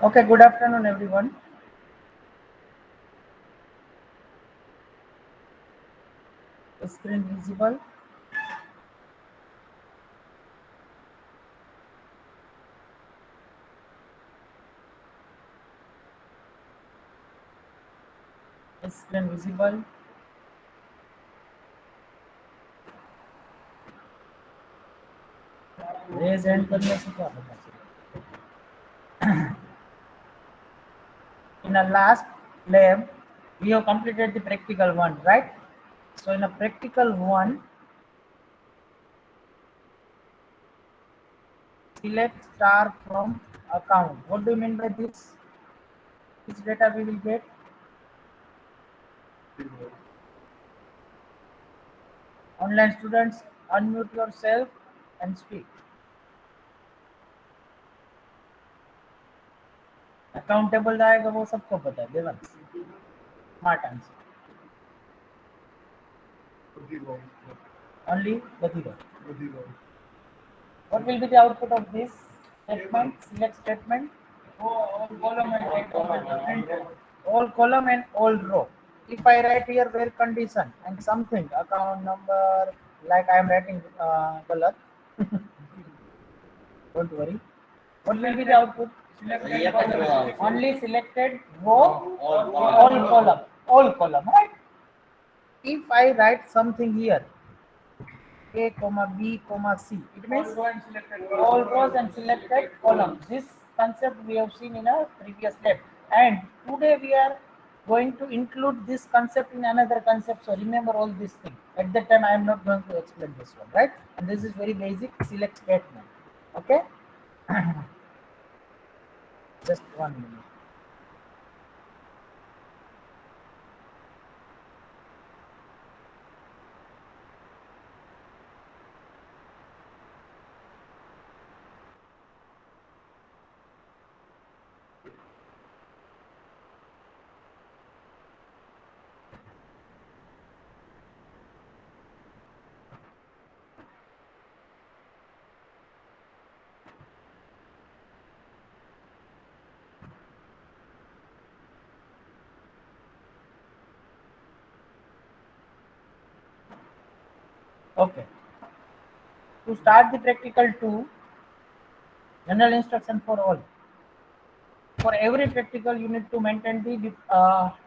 Okay, good afternoon, everyone. Screen visible. Screen visible. Raise hand करने से क्या पता चलेगा? In a last lab, we have completed the practical one, right? So in a practical one, select star from account. What do you mean by this? Which data we will get? Online students, unmute yourself and speak. Accountable आएगा वो सबको पता है. देवंश. Smart answer. Only Badhiro. What will be the output of this statement? Select statement. All column and all row. If I write here where condition and something account number, like I am writing galat, don't worry. What will be the output? Only selected row, all column, right? If I write something here, A, B, C. It means all rows and selected columns. This concept we have seen in a previous step. And today we are going to include this concept in another concept. So remember all these things. At that time I am not going to explain this one, right? And this is very basic select statement. Okay? Just 1 minute. Okay. To start the practical 2, general instruction for all. For every practical, you need to maintain the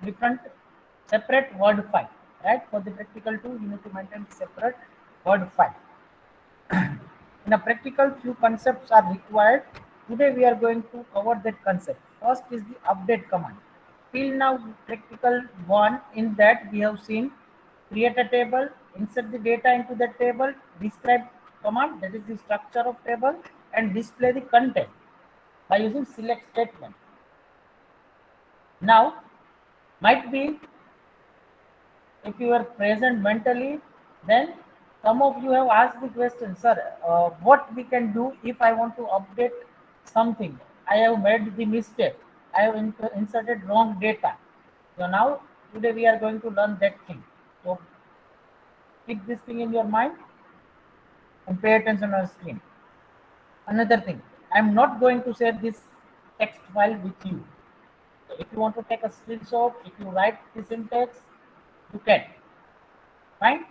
different separate word file, right? For the practical 2, you need to maintain the separate word file. In a practical, few concepts are required. Today we are going to cover that concept. First is the update command. Till now, practical 1, in that we have seen create a table, insert the data into the table, describe command, that is the structure of table, and display the content by using select statement. Now, might be if you are present mentally, then some of you have asked the question, sir, what we can do if I want to update something? I have made the mistake. I have inserted wrong data. So now, today we are going to learn that thing. So keep this thing in your mind and pay attention on the screen. Another thing, I'm not going to share this text file with you. So if you want to take a screenshot, if you write the syntax, you can. Fine.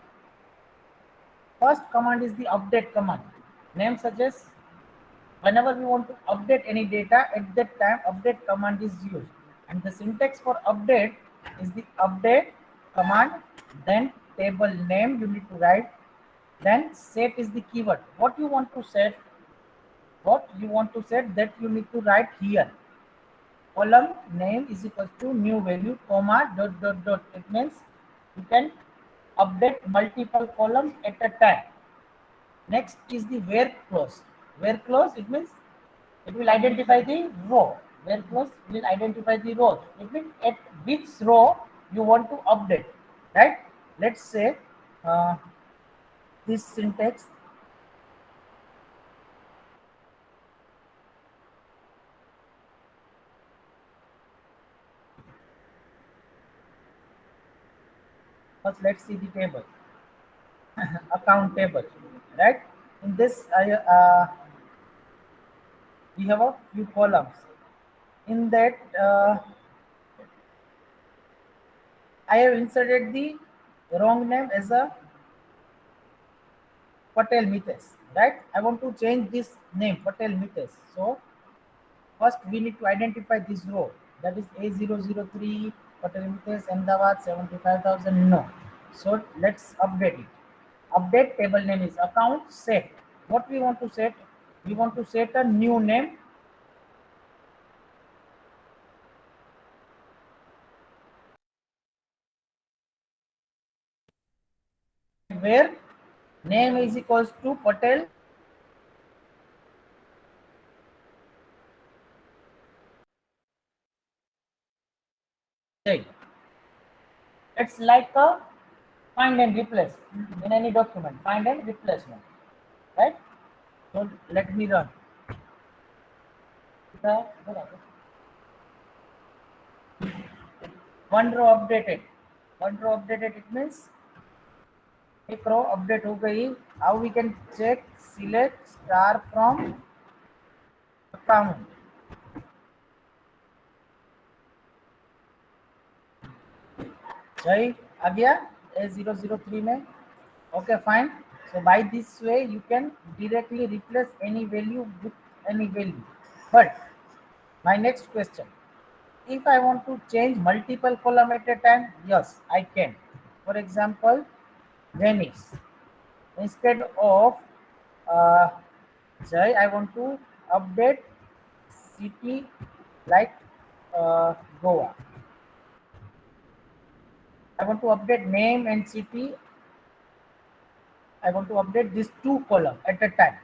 First command is the update command. Name suggests whenever we want to update any data, at that time update command is used. And the syntax for update is the update command, then table name you need to write, then set is the keyword. What you want to set that you need to write here. Column name is equal to new value, comma, dot, dot, dot. It means you can update multiple columns at a time. Next is the where clause. Where clause, it means it will identify the row. Where clause will identify the row. It means at which row you want to update, right? Let's say this syntax. First, let's see the table. Account table, right? In this, we have a few columns. In that, I have inserted the wrong name as a Patel Mitesh, right? I want to change this name Patel Mitesh. So first we need to identify this row. That is A003 Patel Mitesh Ahmedabad 75,000. No. So let's update it. Update table name is account set. What we want to set? We want to set a new name where name is equals to Patel Jai. It's like a find and replace in any document. Find and replacement, right? So let me run. The one row updated. One row updated. It means एक रो update हो गई. How we can check? Select star from account. Jai आ गया A003 में. Okay, fine. So by this way you can directly replace any value with any value. But my next question, if I want to change multiple column at a time, yes, I can. For example, Venice. Instead of uh, Jai, I want to update city like Goa. I want to update name and city. I want to update these two column at a time.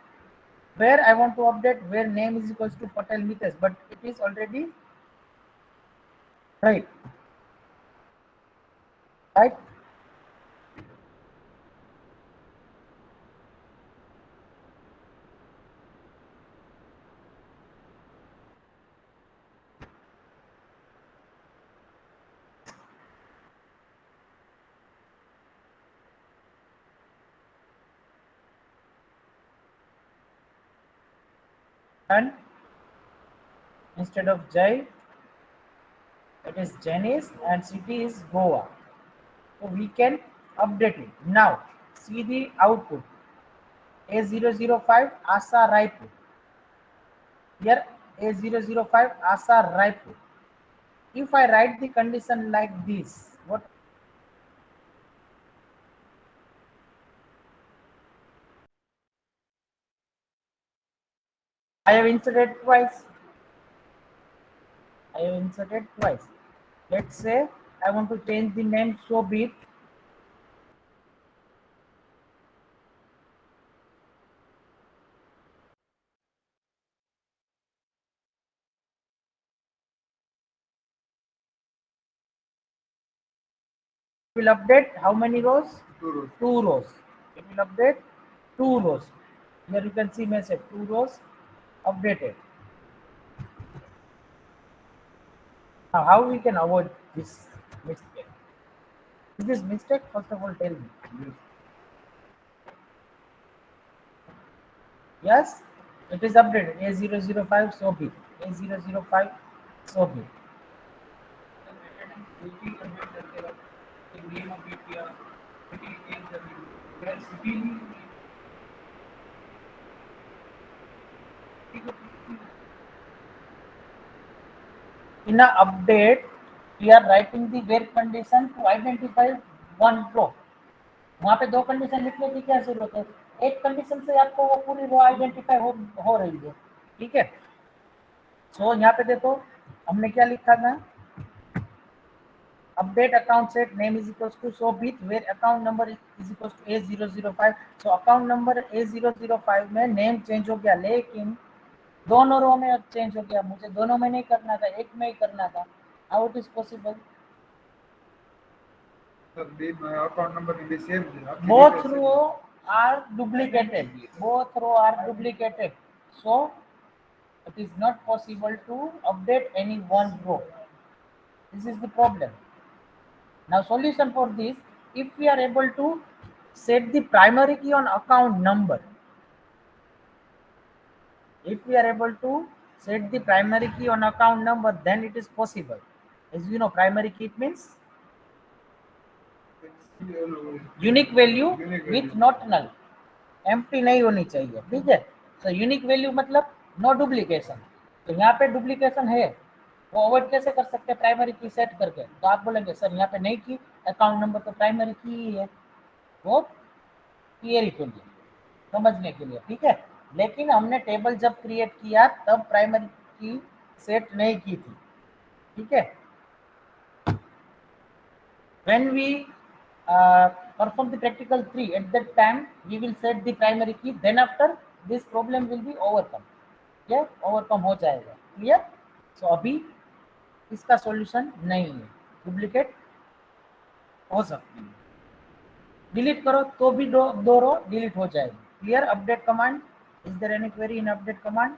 Where I want to update where name is equals to Patel Mitesh, but it is already right. Right. And instead of Jai, it is Janice and city is Goa. So we can update it. Now see the output. A005 Asa Raipur. Here A005 Asa Raipur. If I write the condition like this, what I have inserted twice. I have inserted twice. Let's say I want to change the name Sobit. It will update how many rows? Two rows. It will update two rows. Here you can see message two rows updated. Now how we can avoid this mistake? Is this mistake? First of all, tell me. Yes, it is updated. A005 so big. A005 so big. In a update, we are writing the where condition to identify one row. वहां पे दो condition लिखने की क्या जरूरत है? एक condition से आपको वो पूरी रो आइडेंटिफाई हो रही है. ठीक है. सो यहाँ पे देखो हमने क्या लिखा था. Update account set name is equals to so bit where account number is equals to A005. So account number A005 में name change हो गया, लेकिन दोनों रो में अब चेंज हो गया. मुझे दोनों में नहीं करना था, एक में ही करना था. How it is possible? account number will be same. Both row are duplicated. Both row are duplicated. So it is not possible to update any one row. This is the problem. Now solution for this, if we are able to set the primary key on account number, if we are able to set the primary key on account number, then it is possible. As you know, primary key it means unique value with not null, empty नहीं होनी चाहिए, ठीक है। So unique value मतलब no duplication. तो यहाँ पे duplication है, वो अवॉइड कैसे कर सकते हैं? प्राइमरी की सेट करके। तो आप बोलेंगे सर यहाँ पे नहीं की, अकाउंट नंबर तो प्राइमरी की ही है। वो थियरी के लिए, समझने के लिए, ठीक है। लेकिन हमने टेबल जब क्रिएट किया तब प्राइमरी की सेट नहीं की थी, ठीक है। When we perform the practical 3, at that time we will set the primary key, then after this problem will be overcome, yeah, overcome हो जाएगा, clear। so अभी इसका सॉल्यूशन नहीं है, डुप्लीकेट हो सकती है, डिलीट करो तो भी दो रो डिलीट हो जाएगी, clear. Update command, is there any query in update command?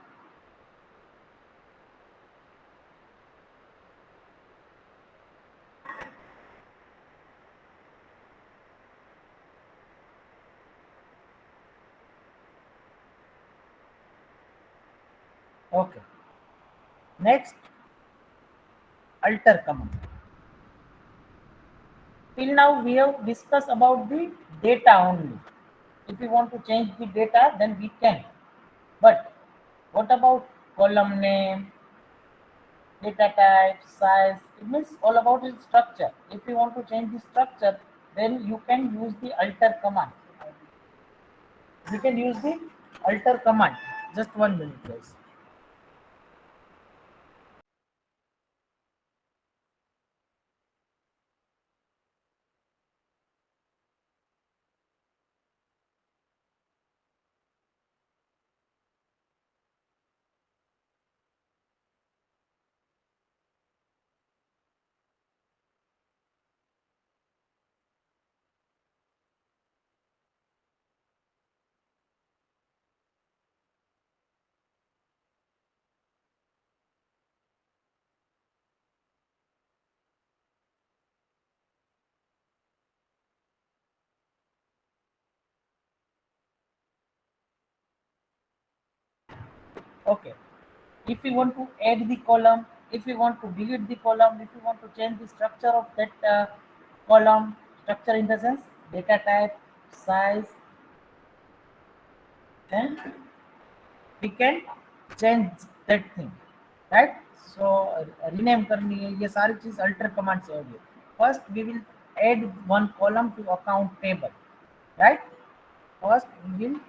Okay, next, alter command. Till now we have discussed about the data only. If you want to change the data, then we can. But what about column name, data type, size? It means all about its structure. If you want to change the structure, then you can use the alter command. We can use the alter command. Just 1 minute, guys. Okay. If you want to add the column, if you want to delete the column, if you want to change the structure of that column, structure in the sense data type, size, then we can change that thing, right? So rename करनी है, ये सारी चीज alter command से होगी। First we will add one column to account table, right? First we will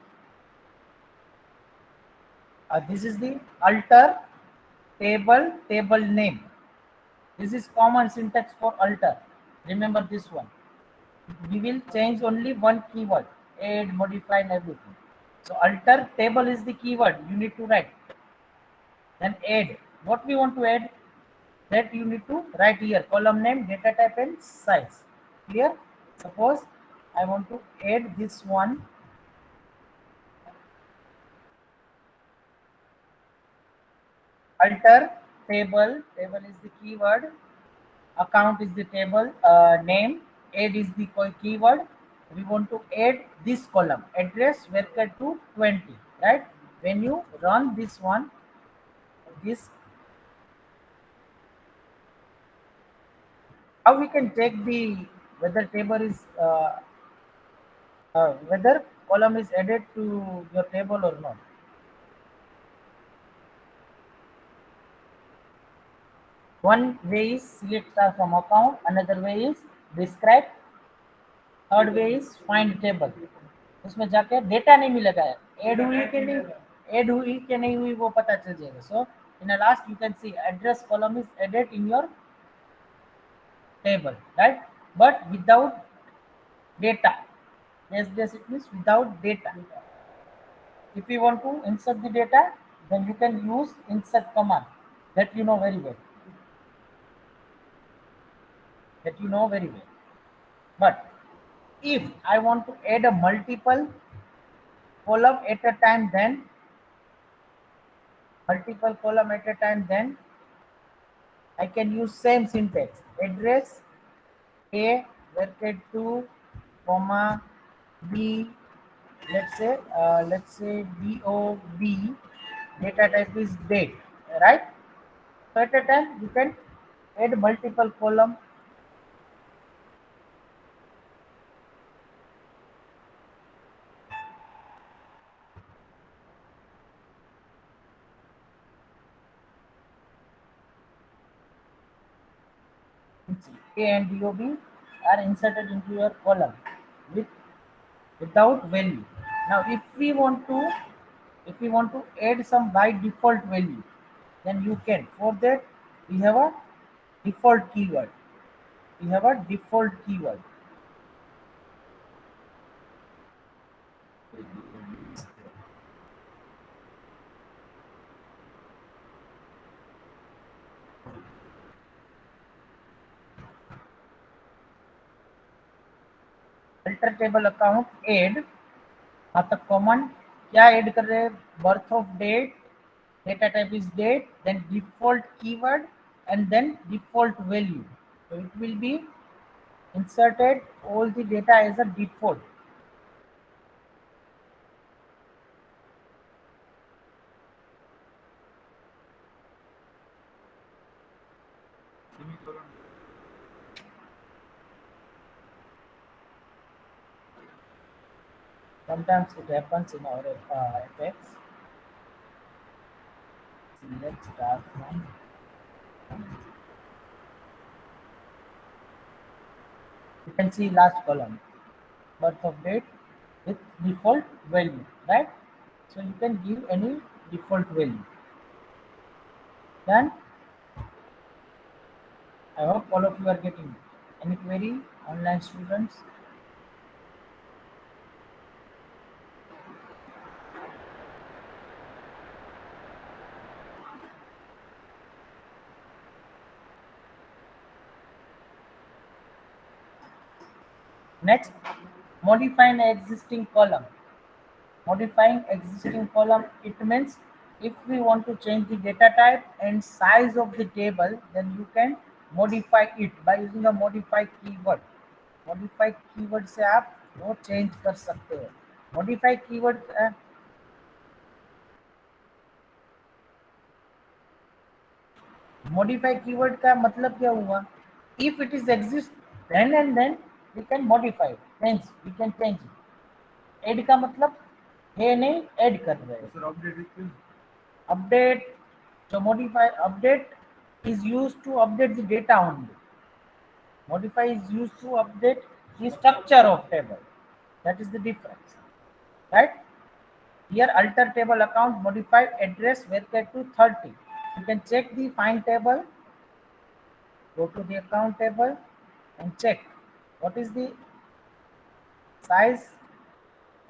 this is the alter table name. This is common syntax for alter. Remember this one. We will change only one keyword, add, modify, and everything. So alter table is the keyword you need to write. Then add. What we want to add, that you need to write here. Column name, data type, and size. Clear? Suppose I want to add this one. Alter table. Table is the keyword. Account is the table name. Add is the keyword. We want to add this column, address varchar to 20, right? When you run this one, this, how we can check the whether table is whether column is added to your table or not? One way is select star from account, another way is describe, third way is find table. उसमें जाके data नहीं मिलेगा, add हुई कि नहीं, add हुई कि नहीं हुई वो पता चल जाएगा। So in last you can see address column is added in your table, right? But without data. Yes, yes, it means without data. If you want to insert the data, then you can use insert command that you know very well. That you know very well. But if I want to add a multiple column at a time, then multiple column at a time, then I can use same syntax. Address A, varchar 2, comma B, let's say DOB, data type is date, right? So at a time you can add multiple column. A and DOB are inserted into your column with without value. Now if we want to add some by default value, then you can. For that we have a default keyword. We have a default keyword. Alter table account add, मतलब common क्या add कर रहे हैं? Birth of date, data type is date, then default keyword, and then default value. So it will be inserted all the data as a default. Semicolon. Sometimes it happens in our Apex. Let's start from. You can see last column, birth of date with default value, right? So you can give any default value. Then I hope all of you are getting it. Any query, online students? Next, modifying an existing column. Modifying existing column, it means if we want to change the data type and size of the table, then you can modify it by using a modify keyword. Modify keyword से आप वो change कर सकते हो. Modify keyword modify keyword का मतलब क्या हुआ? If it is exist then and then we can modify it. Hence we can change it. Add का मतलब है नहीं, add कर रहे हैं. Sir, update it. Update, so modify update is used to update the data only. Modify is used to update the structure of table. That is the difference, right? Here alter table account modify address varchar to 30. You can check the find table, go to the account table and check what is the size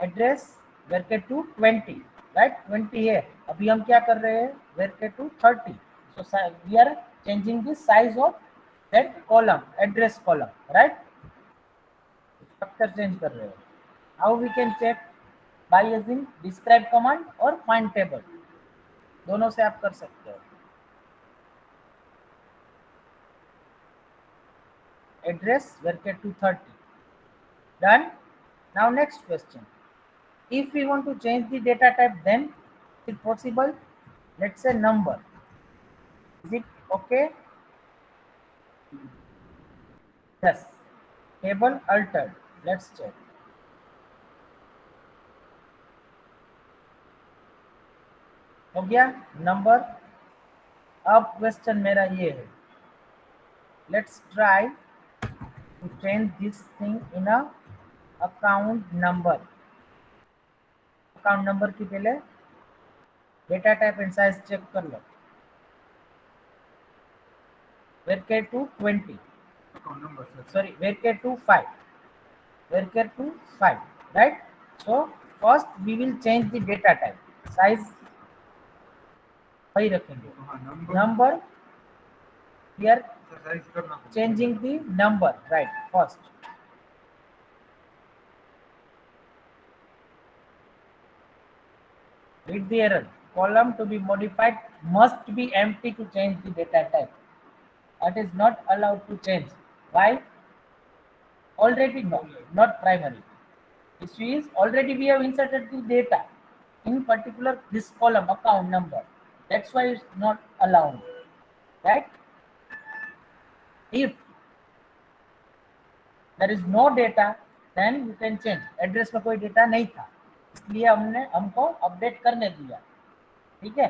address वेरके to 20, right? 20 है. अभी हम क्या कर रहे हैं? वेरके to 30. So we are changing the size of that column, address column, right? Structure change कर रहे हैं. How we can check? By using describe command और फाइंड टेबल, दोनों से आप कर सकते हो. एड्रेस वेरके to 30. Done. Now next question. If we want to change the data type, then is it possible? Let's say number. Is it okay? Yes. Table altered. Let's check. हो गया number. अब क्वेश्चन मेरा ये है, let's try to change this thing in a account number. Account number की पहले data type and size check कर लो. वेरके to 20, Account number, sir. sorry, वेरके टू 5, वेरके to 5, right? So first we will change the data type. Size वही रखेंगे. हाँ, number. Number, we are Sir, size करना होगा. changing the number, right? First. Read the error. Column to be modified must be empty to change the data type. That is not allowed to change. Why? Already no, not primary. Issue is already we have inserted the data in particular this column account number. That's why it's not allowed, right? If there is no data, then you can change. Address में कोई data नहीं था, इसलिए हमको update करने दिया, ठीक है।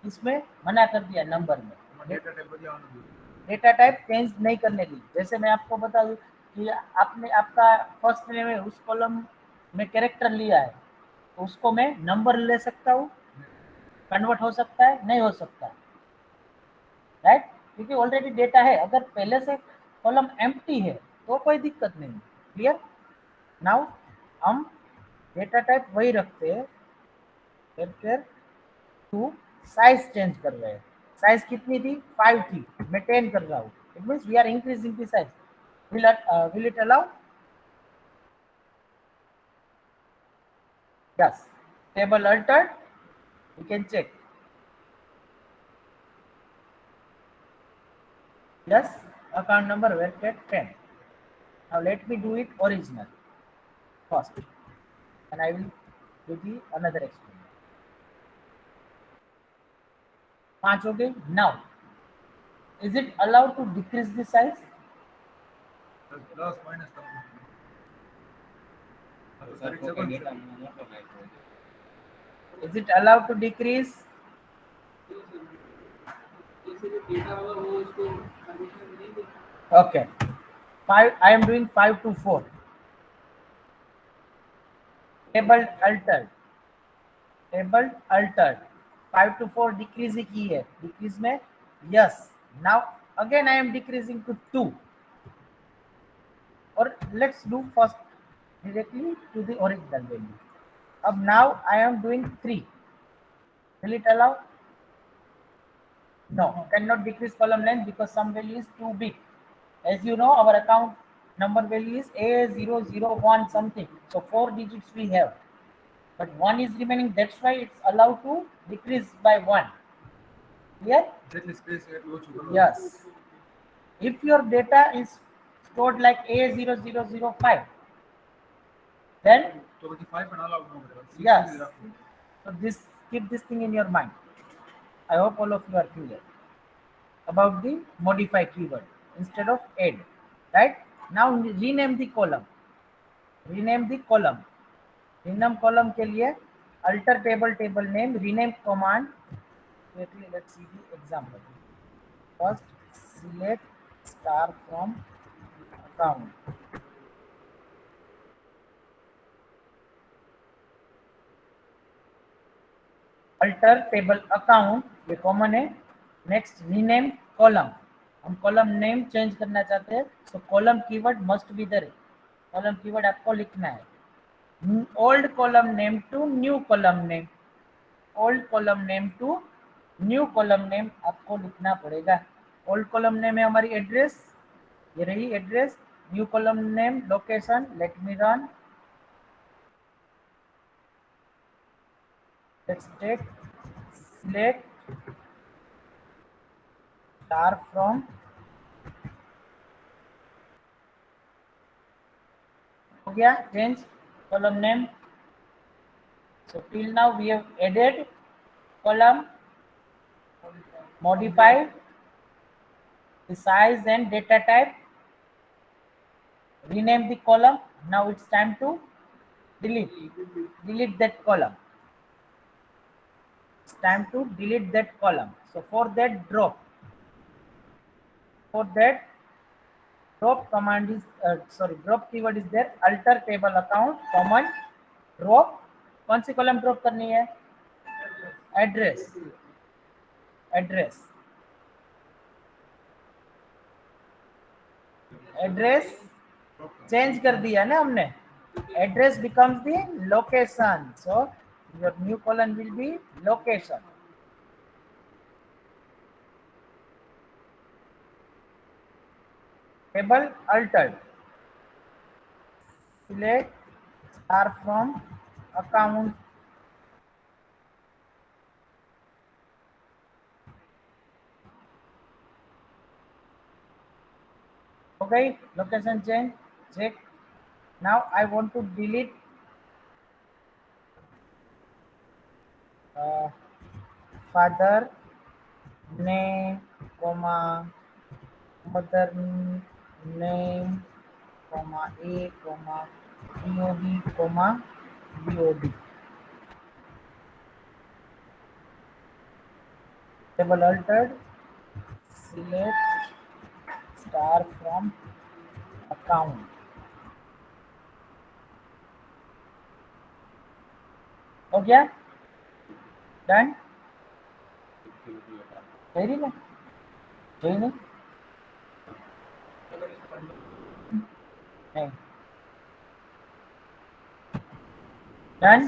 इसमें मना कर दिया नंबर में, डेटा टाइप बदलाव नहीं। डेटा टाइप चेंज नहीं करने दी। जैसे मैं आपको बता दूं कि आपने आपका फर्स्ट नेम है, उस कॉलम में कैरेक्टर लिया है, तो उसको मैं नंबर ले सकता हूँ, कन्वर्ट हो सकता है, नहीं हो सकता, राइट, क्योंकि ऑलरेडी डेटा है। अगर पहले से कॉलम एम्प्टी है तो कोई दिक्कत नहीं। क्लियर? नाउ हम डेटा टाइप वही रखते हैं, फिर टू साइज चेंज कर रहे हैं। साइज कितनी थी? 5 थी, मैं 10 कर रहा हूँ। It means we are increasing the size. will it allow? Yes. Table altered, you can check. Yes, account number were at 10. Now let me do it original first, and I will do the another experiment. 5 हो गई. Now, is it allowed to decrease the size? Plus minus तब Is it allowed to decrease? Okay. 5. I am doing 5 to 4. Table altered. Table altered. 5 to 4 decrease की है. Decrease में yes. Now again I am decreasing to 2. Or let's do first directly to the original value. अब now I am doing 3. Will it allow? No, cannot decrease column length because some value is too big. As you know, our account number value is A001 something. So 4 digits we have. But 1 is remaining, that's why it's allowed to decrease by 1. Clear? જેટલી space છે એટલું ઓછું કરવાનું. Yes. If your data is stored like A0005, then તો પછી 5 પણ allowed ન કરે. yes. So this, keep this thing in your mind. I hope all of you are clear about the modify keyword instead of add. Right? Now rename the column. Rename the column. Rename column के लिए alter table table name rename command. Let's see the example. First, select star from account. Alter table account, ये common है। Next rename column, हम column name change करना चाहते हैं, तो column keyword must be there. Column keyword आपको लिखना है। Old column name to new column name, old column name to new column name आपको लिखना पड़ेगा। ओल्ड कॉलम नेम है हमारी एड्रेस, ये रही address. New column name location, let me run. Let's take select star from हो गया change column name. So till now we have added column, modified the size and data type, rename the column. Now it's time to delete that column. It's time to delete that column. So for that drop command is drop keyword is there, alter table account command drop। कौन सी column drop करनी है? Address, address, address change कर दिया ना हमने, address becomes the location. So your new column will be location. Table altered, select star from account, okay, location change, check। Now I want to delete father name, comma, mother name, comma, a, comma, EOB, comma, BOD. Table altered. Select star from account. हो गया? Done? Very nice. Very nice. नहीं. Done?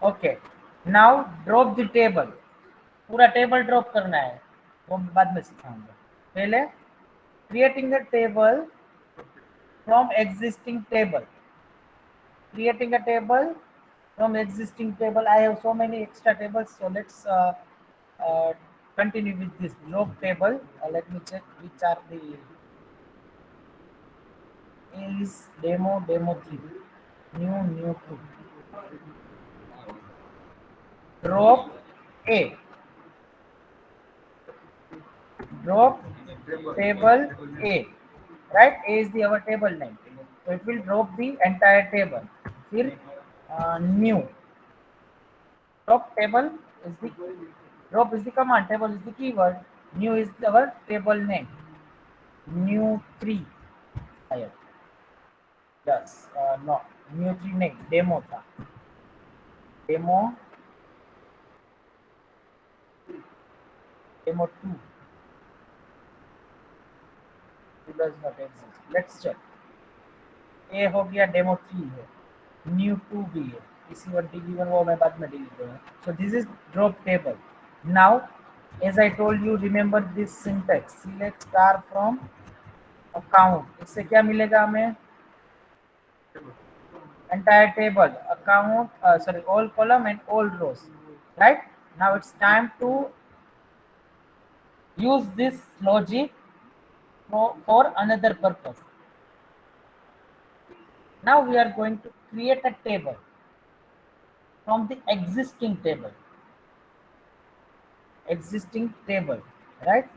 Okay. Now drop the table. पूरा table drop करना है, वो मैं बाद में सिखाऊंगा. पहले creating a table from existing table. Creating a table from existing table. I have so many extra tables, so let's uh, continue with this log table. Let me check which are the is demo 3, new 2. Drop A. Drop table A. Right? A is the our table name. So it will drop the entire table. फिर new. Drop is the command. Table is the keyword. New is our table name. New 3. Yes. No. New 3 नहीं. Demo था. Demo 2. It does not exist. Let's check. A हो गया, demo 3 है, new 2 भी है, इसी one T one वो मैं बाद में डिलीट करूँगा. So this is drop table. Now as I told you, remember this syntax. Select star from account. इससे क्या मिलेगा हमें? entire table, account, sorry, all column and all rows, right? Now it's time to use this logic for another purpose. Now we are going to create a table from the existing table. Right?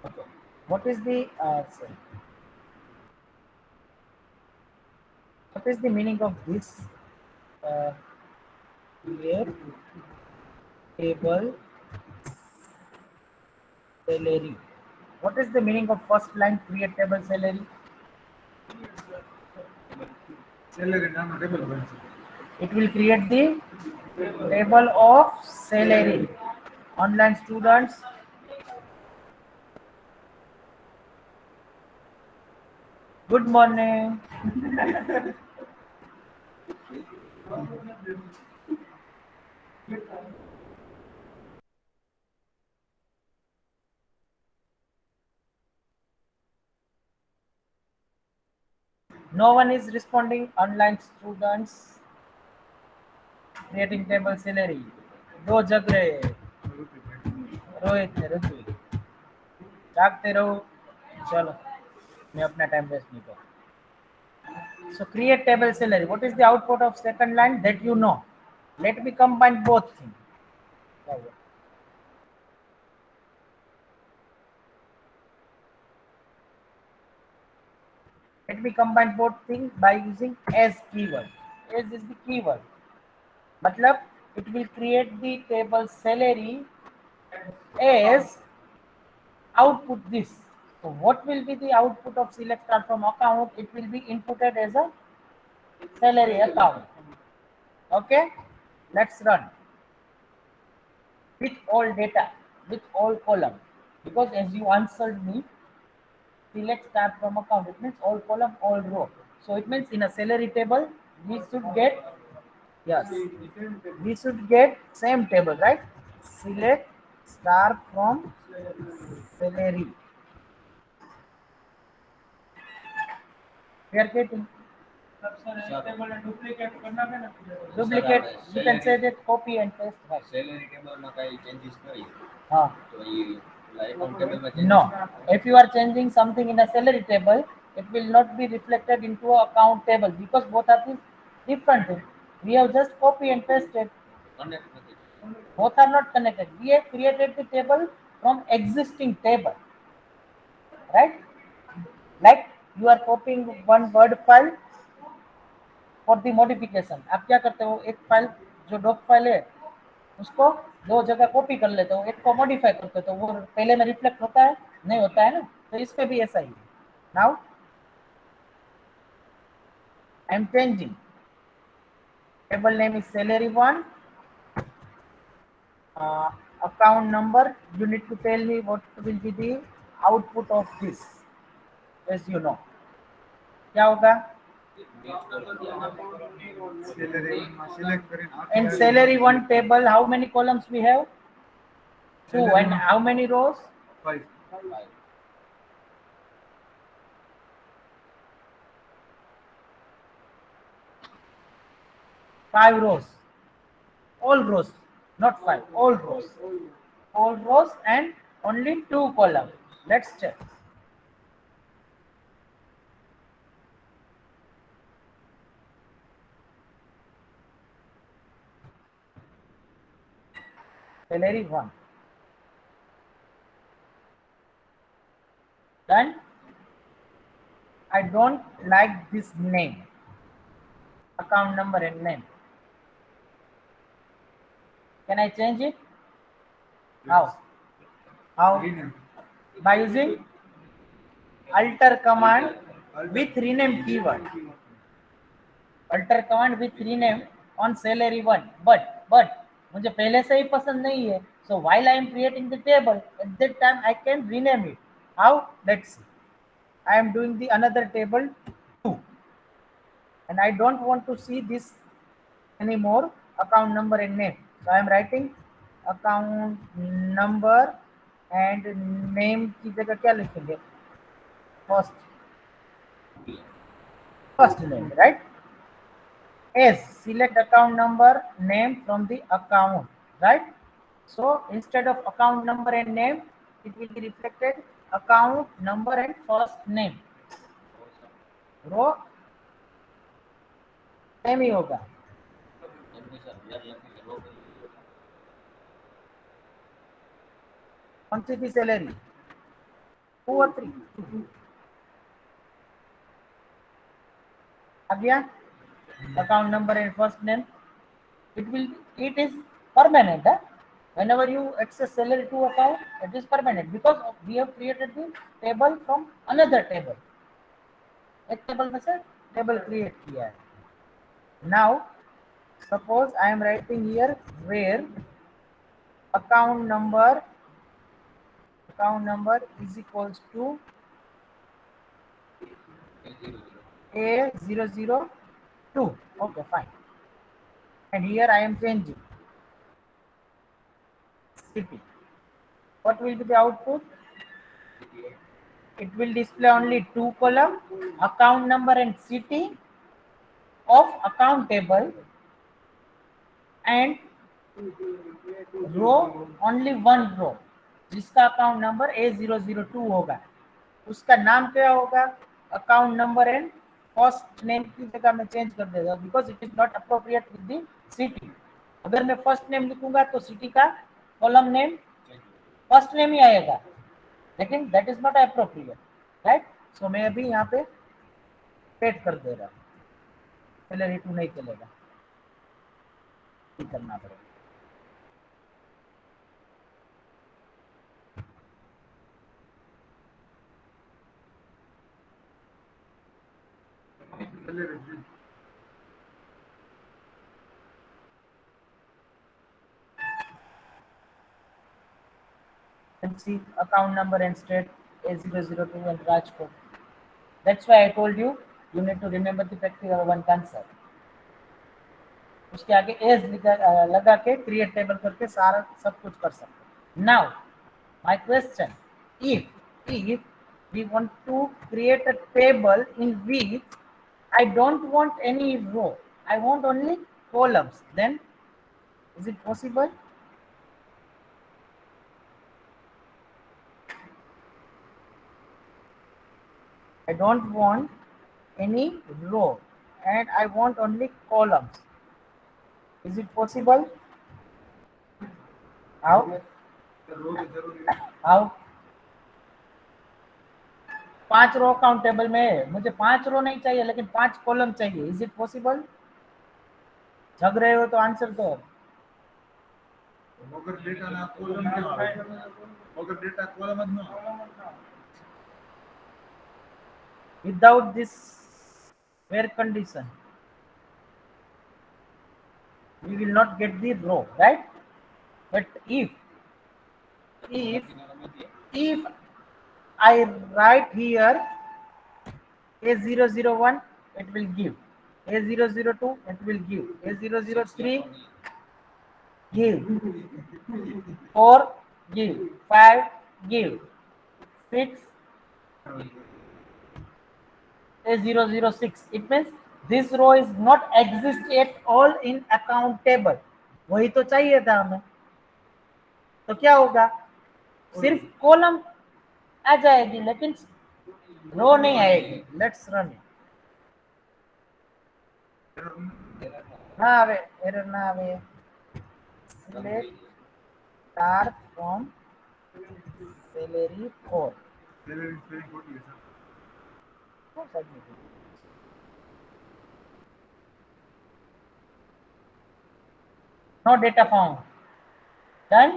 Okay. What is the meaning of this? Create table salary. What is the meaning of first line? Create table salary. Salary nama table banchi. It will create the table of salary. Online students, good morning. No one is responding. Online students, creating table salary. दो जग रहे हैं. रोहित ने ऋत्विक. जागते रहो. चलो, मैं अपना time waste नहीं करूँ. So create table salary. What is the output of second line? That you know. Let me combine both things. Let me combine both things by using as keyword. As is the keyword. Matlab, it will create the table salary as output this. So what will be the output of select star from account? It will be inputted as a salary account. Okay, let's run with all data, with all column, because as you answered me, select star from account, it means all column, all row. So it means in a salary table we should get, yes, we should get same table, right? Select star from salary. We are getting duplicate. You can say that copy and paste. Right. Salary table માં કઈ changes કરી हाँ. તો ઈ account table માં changes No, if you are changing something in a salary table, it will not be reflected into a account table because both are different things. We have just copy and pasted. connect નથી. Both are not connected. We have created the table from existing table, right? Like you are copying one word file for the modification. आप क्या करते हो, एक file जो doc file है उसको दो जगह कॉपी कर लेते हो, एक को मॉडिफाई करते हो, तो वो पहले में रिफ्लेक्ट होता है, नहीं होता है ना? तो इस पे भी ऐसा ही है. Now I am changing table name is salary1, account number. You need to tell me what will be the output of this. As you know, क्या होगा? Salary select करें. In salary1 table, how many columns we have? 2. And how many rows? 5. 5 rows. All rows, not 5. All rows. All rows and only 2 columns. Let's check. Salary1. Then I don't like this name, account number and name. Can I change it? How? How? Rename. By using alter command with rename keyword. Alter command with rename on salary1. But मुझे पहले से ही पसंद नहीं है. So while I am creating the table, at that time I can rename it. How? Let's see. I am doing the another table 2, and I don't want to see this anymore, account number and name. So I am writing account number and name की जगह क्या लिखेंगे? First name, right? Yes, select account number name from the account, right? So instead of account number and name, it will be reflected account number and first name. Row same ही होगा. कौन सी थी salary? 2 और 3. आ गया account number and first name. It is permanent. Whenever you access salary to account, it is permanent because we have created the table from another table. एक table में से table create किया है. Now suppose I am writing here where account number is equals to A002. Okay, fine. And here I am changing city. What will be the output? It will display only 2 column, account number and city of account table, and row only 1 row जिसका account number A002 होगा. उसका नाम क्या होगा? Account number and first name की जगह मैं change कर देगा because it is not appropriate with the city. अगर मैं फर्स्ट नेम लिखूंगा तो सिटी का कॉलम नेम फर्स्ट नेम ही आएगा, लेकिन that is not appropriate, right? So मैं अभी यहाँ पे पेड कर दे रहा हूँ. सैलरी 2 नहीं चलेगा, करना पड़ेगा. Salary. And see account number and state A002 and Rajkot. That's why I told you need to remember the practical one concept. उसके आगे एज लगा के क्रिएट टेबल करके सारा सब कुछ कर सकते. Now my question, if we want to create a table in which I don't want any row, I want only columns, then is it possible? I don't want any row and I want only columns. Is it possible? आओ रो तो जरूरी है। आओ 5 रो account table में है, मुझे 5 रो नहीं चाहिए लेकिन 5 कॉलम चाहिए। Is it possible? जग रहे हो तो आंसर दो। मगर डेटा ना कॉलम के मगर डेटा कॉलम જ ન Without this where condition, we will not get the row, right? But if I write here A001, it will give A002, it will give A003, give 4, give 5, give 6, A006. It means this row is not exist at all in account table. वही तो चाहिए था हमें। तो क्या होगा? सिर्फ column आ जाएगी लेकिन रो नहीं आएगी। Let's run. ना आवे, एरर ना आवे। Select star from salary 4. Salary spelling ખોટી છે sir no data found. Done.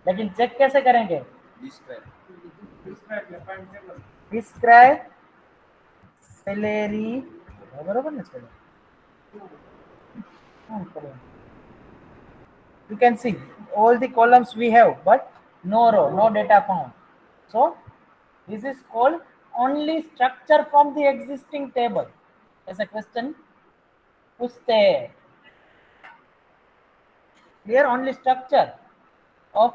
लेकिन चेक कैसे करेंगे? डिस्क्राइब सैलरी बरोबर ना चलो। You can see all the columns we have but no row, no data found. So this is called only structure from the existing table. As a question पूछते हैं। Clear? Only structure of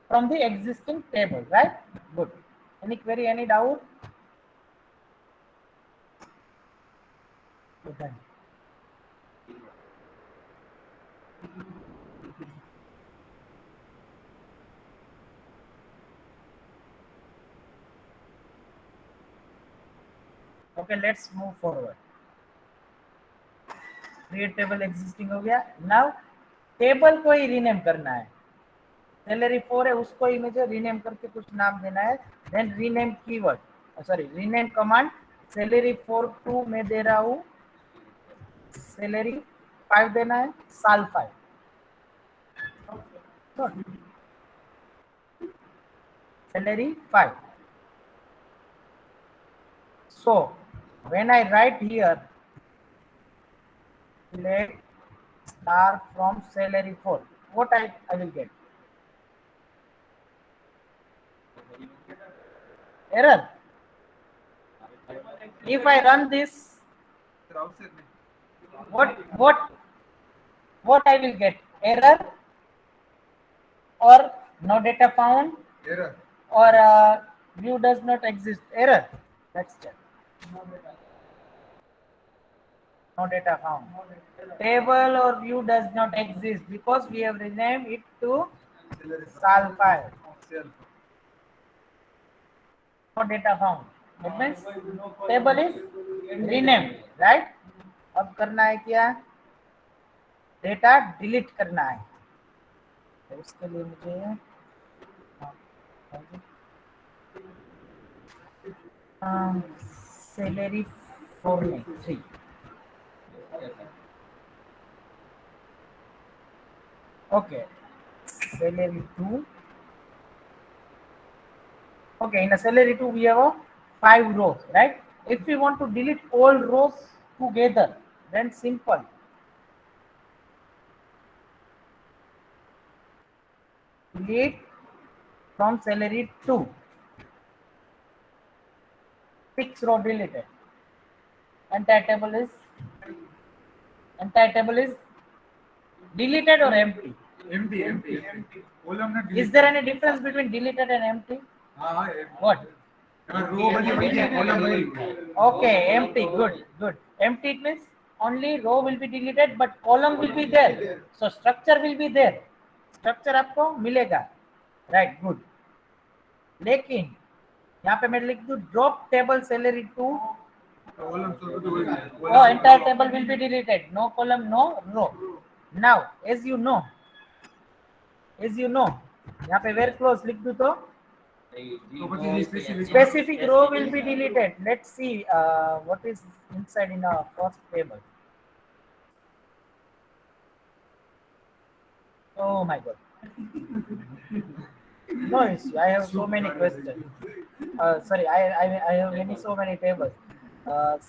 from the existing table, right? Good. Any query, any doubt? Okay. Okay, let's move forward. Create table existing हो गया। Now table को ही rename करना है। Salary 4 है, उसको ही मुझे rename करके कुछ नाम देना है। Then rename keyword, sorry rename command। Salary 4 में दे रहा हूँ salary 5 देना है, साल 5। Salary 5. So when I write here select star from salary 4, what I will get? Error. If I run this, sir આવશે જ નહીં what I will get? Error or no data found error or view does not exist. Error. Let's check. No data found. Table or view does not exist because we have renamed it to salary sal 5. Cell No data found. That means table is renamed, right? अब करना है क्या? Data delete करना है। तो उसके लिए मुझे सैलरी 4 में 3। Okay, salary 2. Okay, in a salary 2 we have 5 rows, right? If we want to delete all rows together, then simple. Delete from salary 2. 6 row deleted. Entire table is deleted or empty? MT MT column ને Is there any difference between deleted and empty? હા હા What? Row બધી વહી જાય column ભરી Okay, empty. Good. Empty it means only row will be deleted but column will be there. So structure will be there. Structure आपको मिलेगा. Right, good. लेकिन यहाँ पे मैं लिख दूँ drop table salary 2. કોલમ તો બધું વહી જાય Oh, entire table will be deleted. No column, no row. Now, as you know, यहाँ पे where close लिख दूँ तो specific row will be deleted. Let's see what is inside in our first table. Oh my god. No issue. I have so many questions. Sorry, I have so many tables.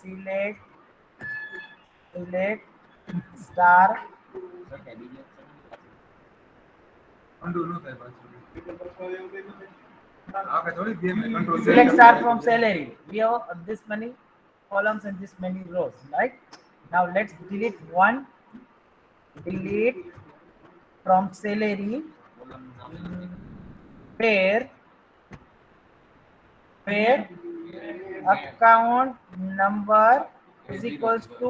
Select star. Undo no થાય પાછું. આપણે થોડી game ને control Select star from salary. We have this many columns and this many rows, right? Now let's delete one. Delete from salary where account number is equals to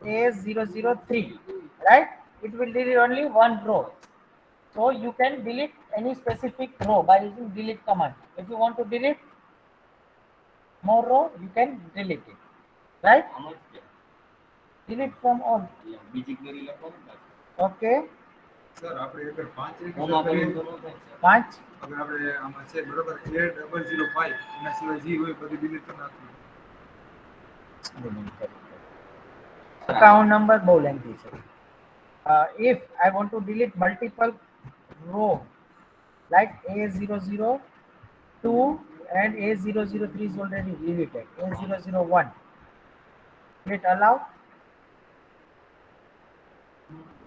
A003, right? It will delete only one row. So you can delete any specific row by using delete command. If you want to delete more row, you can delete it, right? Delete from all. Okay. Sir આપણે અગર 5 પાંચ અગર આપણે આમાં છે બરોબર A005 એના સિવાય જે હોય બધી ડિલીટ કરી નાખવી. account number bow length is if I want to delete multiple row like A002 and A003 is already deleted, A001, hit allow,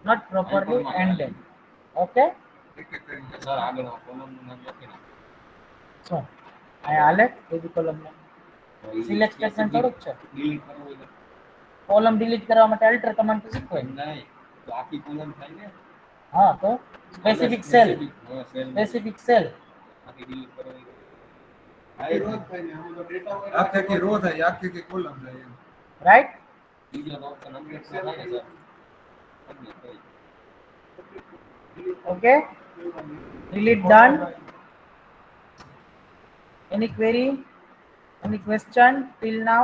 not properly ended. Okay, so I alert એવી column select statement થોડુંક છે. column delete કરવા માટે alter command તો શીખવાય. હા તો specific cell આખે કે રો થાય આખે કે કોલમ થાય એમ. right. Okay, delete done. Any query, any question till now?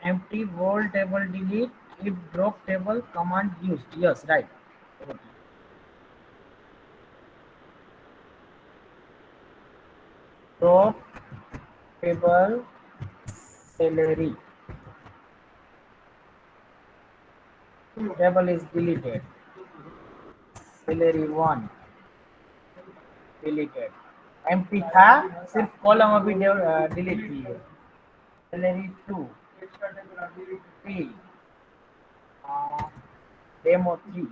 Empty whole table delete if drop table command used. Yes, right. Drop table salary table is deleted. Salary 1 deleted. empty था सिर्फ column अभी delete की है. Salary 2 3 demo 3.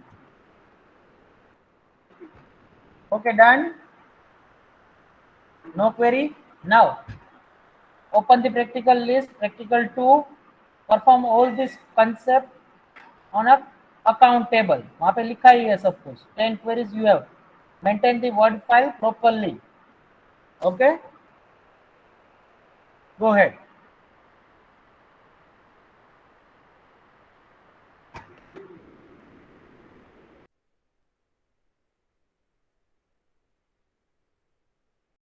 Okay, done. No query. Now open the practical list, practical 2. Perform all this concept on a account table. वहाँ पे लिखा ही है सब कुछ. 10 queries you have. Maintain the word file properly. Okay, go ahead.